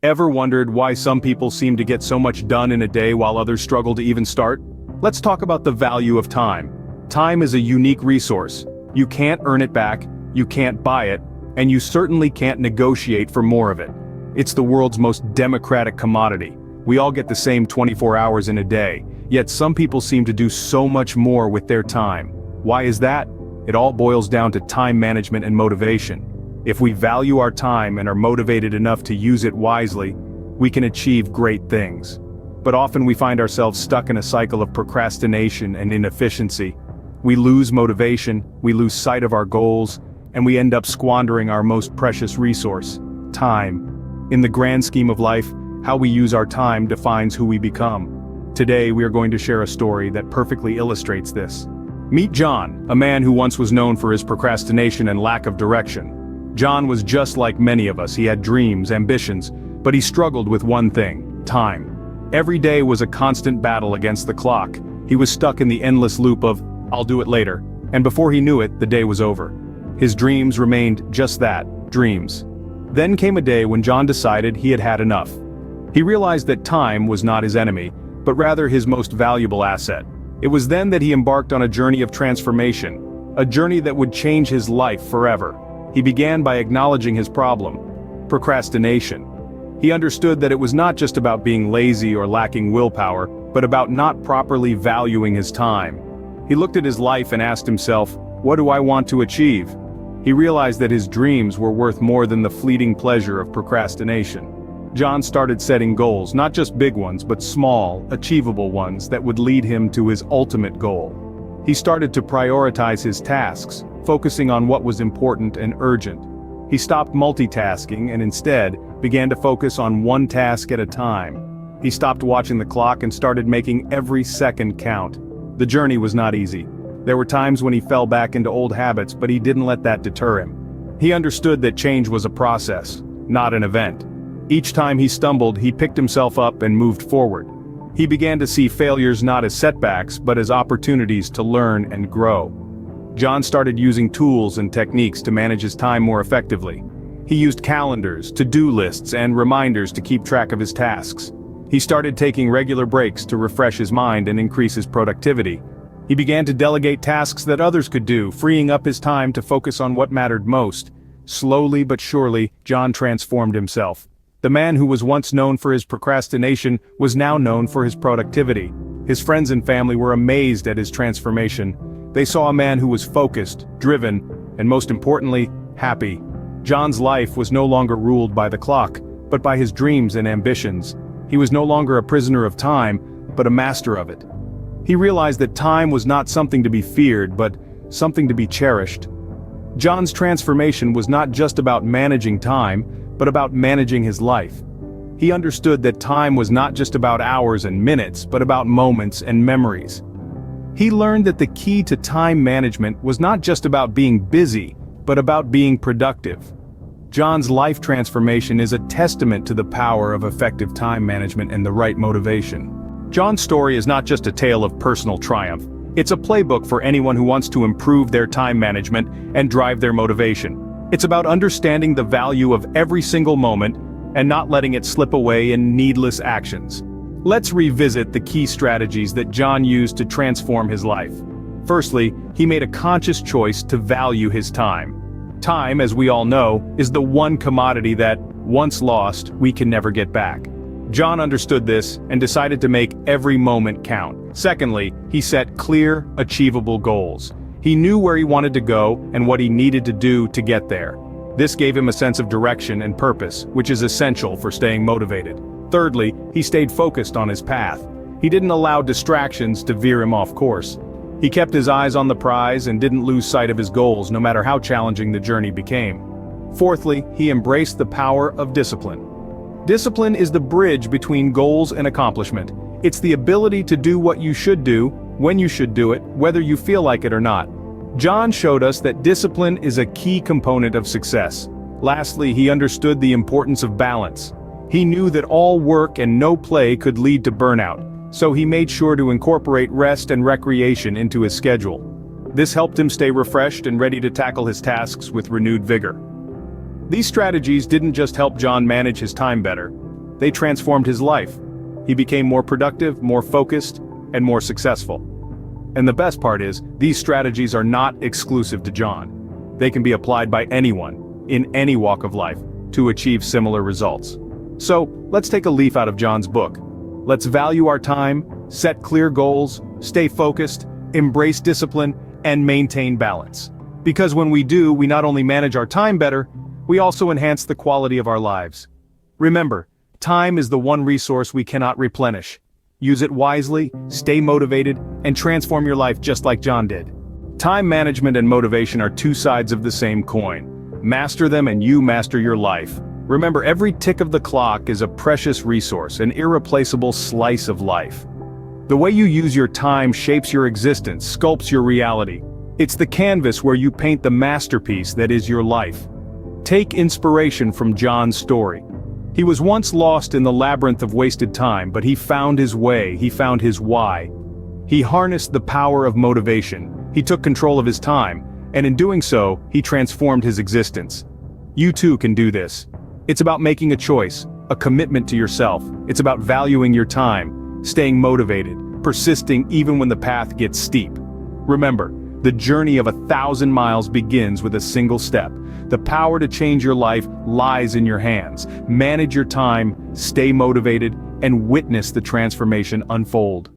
Ever wondered why some people seem to get so much done in a day while others struggle to even start? Let's talk about the value of time. Time is a unique resource. You can't earn it back, you can't buy it, and you certainly can't negotiate for more of it. It's the world's most democratic commodity. We all get the same 24 hours in a day, yet some people seem to do so much more with their time. Why is that? It all boils down to time management and motivation. If we value our time and are motivated enough to use it wisely, we can achieve great things. But often we find ourselves stuck in a cycle of procrastination and inefficiency. We lose motivation, we lose sight of our goals, and we end up squandering our most precious resource, time. In the grand scheme of life, how we use our time defines who we become. Today we are going to share a story that perfectly illustrates this. Meet John, a man who once was known for his procrastination and lack of direction. John was just like many of us. He had dreams, ambitions, but he struggled with one thing: time. Every day was a constant battle against the clock. He was stuck in the endless loop of, "I'll do it later," and before he knew it, the day was over. His dreams remained just that, dreams. Then came a day when John decided he had had enough. He realized that time was not his enemy, but rather his most valuable asset. It was then that he embarked on a journey of transformation, a journey that would change his life forever. He began by acknowledging his problem: procrastination. He understood that it was not just about being lazy or lacking willpower, but about not properly valuing his time. He looked at his life and asked himself, what do I want to achieve? He realized that his dreams were worth more than the fleeting pleasure of procrastination. John started setting goals, not just big ones, but small, achievable ones that would lead him to his ultimate goal. He started to prioritize his tasks, focusing on what was important and urgent. He stopped multitasking and instead began to focus on one task at a time. He stopped watching the clock and started making every second count. The journey was not easy. There were times when he fell back into old habits, but he didn't let that deter him. He understood that change was a process, not an event. Each time he stumbled, he picked himself up and moved forward. He began to see failures not as setbacks, but as opportunities to learn and grow. John started using tools and techniques to manage his time more effectively. He used calendars, to-do lists, and reminders to keep track of his tasks. He started taking regular breaks to refresh his mind and increase his productivity. He began to delegate tasks that others could do, freeing up his time to focus on what mattered most. Slowly but surely, John transformed himself. The man who was once known for his procrastination was now known for his productivity. His friends and family were amazed at his transformation. They saw a man who was focused, driven, and most importantly, happy. John's life was no longer ruled by the clock, but by his dreams and ambitions. He was no longer a prisoner of time, but a master of it. He realized that time was not something to be feared, but something to be cherished. John's transformation was not just about managing time, but about managing his life. He understood that time was not just about hours and minutes, but about moments and memories. He learned that the key to time management was not just about being busy, but about being productive. John's life transformation is a testament to the power of effective time management and the right motivation. John's story is not just a tale of personal triumph. It's a playbook for anyone who wants to improve their time management and drive their motivation. It's about understanding the value of every single moment and not letting it slip away in needless actions. Let's revisit the key strategies that John used to transform his life. Firstly, he made a conscious choice to value his time. Time, as we all know, is the one commodity that, once lost, we can never get back. John understood this and decided to make every moment count. Secondly, he set clear, achievable goals. He knew where he wanted to go and what he needed to do to get there. This gave him a sense of direction and purpose, which is essential for staying motivated. Thirdly, he stayed focused on his path. He didn't allow distractions to veer him off course. He kept his eyes on the prize and didn't lose sight of his goals, no matter how challenging the journey became. Fourthly, he embraced the power of discipline. Discipline is the bridge between goals and accomplishment. It's the ability to do what you should do, when you should do it, whether you feel like it or not. John showed us that discipline is a key component of success. Lastly, he understood the importance of balance. He knew that all work and no play could lead to burnout, so he made sure to incorporate rest and recreation into his schedule. This helped him stay refreshed and ready to tackle his tasks with renewed vigor. These strategies didn't just help John manage his time better, they transformed his life. He became more productive, more focused, and more successful. And the best part is, these strategies are not exclusive to John. They can be applied by anyone, in any walk of life, to achieve similar results. So, let's take a leaf out of John's book. Let's value our time, set clear goals, stay focused, embrace discipline, and maintain balance. Because when we do, we not only manage our time better, we also enhance the quality of our lives. Remember, time is the one resource we cannot replenish. Use it wisely, stay motivated, and transform your life just like John did. Time management and motivation are two sides of the same coin. Master them and you master your life. Remember, every tick of the clock is a precious resource, an irreplaceable slice of life. The way you use your time shapes your existence, sculpts your reality. It's the canvas where you paint the masterpiece that is your life. Take inspiration from John's story. He was once lost in the labyrinth of wasted time, but he found his way, he found his why. He harnessed the power of motivation, he took control of his time, and in doing so, he transformed his existence. You too can do this. It's about making a choice, a commitment to yourself. It's about valuing your time, staying motivated, persisting even when the path gets steep. Remember, the journey of 1,000 miles begins with a single step. The power to change your life lies in your hands. Manage your time, stay motivated, and witness the transformation unfold.